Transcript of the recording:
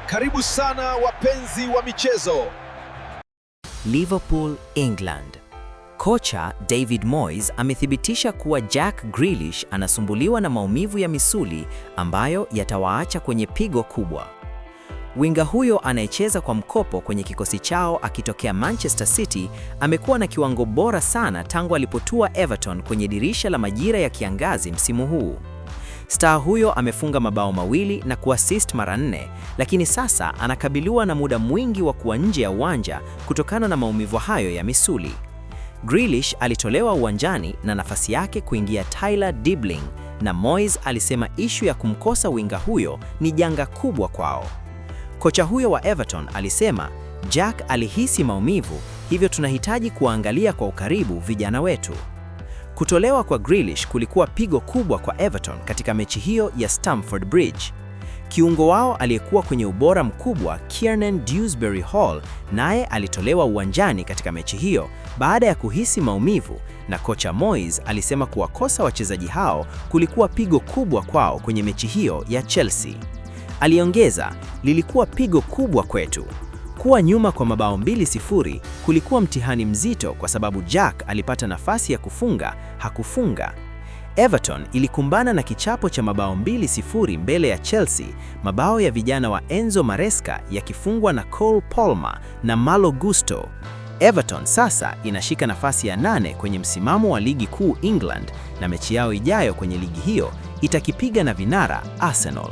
Karibu sana wapenzi wa michezo. Liverpool, England. Kocha David Moyes amethibitisha kuwa Jack Grealish anasumbuliwa na maumivu ya misuli ambayo yatawaacha kwenye pigo kubwa. Winga huyo anayecheza kwa mkopo kwenye kikosi chao akitokea Manchester City amekuwa na kiwango bora sana tangu alipotua Everton kwenye dirisha la majira ya kiangazi msimu huu. Star huyo amefunga mabao mawili na kuassist mara 4, lakini sasa anakabiliwa na muda mwingi wa kuwa nje ya uwanja kutokana na maumivu hayo ya misuli. Grealish alitolewa uwanjani na nafasi yake kuingia Tyler Dibling, na Moyes alisema ishu ya kumkosa winga huyo ni janga kubwa kwao. Kocha huyo wa Everton alisema, Jack alihisi maumivu, hivyo tunahitaji kuangalia kwa ukaribu vijana wetu. Kutolewa kwa Grealish kulikuwa pigo kubwa kwa Everton katika mechi hiyo ya Stamford Bridge. Kiungo wao aliyekuwa kwenye ubora mkubwa, Kiernan Dewsbury-Hall, naye alitolewa uwanjani katika mechi hiyo baada ya kuhisi maumivu, na kocha Moyes alisema kuwakosa wachezaji hao kulikuwa pigo kubwa kwao kwenye mechi hiyo ya Chelsea. Aliongeza, lilikuwa pigo kubwa kwetu. Kuwa nyuma kwa mabao 2-0 kulikuwa mtihani mzito kwa sababu Jack alipata nafasi ya kufunga, hakufunga. Everton ilikumbana na kichapo cha mabao 2-0 mbele ya Chelsea, mabao ya vijana wa Enzo Maresca yakifungwa na Cole Palmer na Malo Gusto. Everton sasa inashika nafasi ya 8 kwenye msimamo wa ligi kuu England, na mechi yao ijayo kwenye ligi hiyo itakipiga na vinara Arsenal.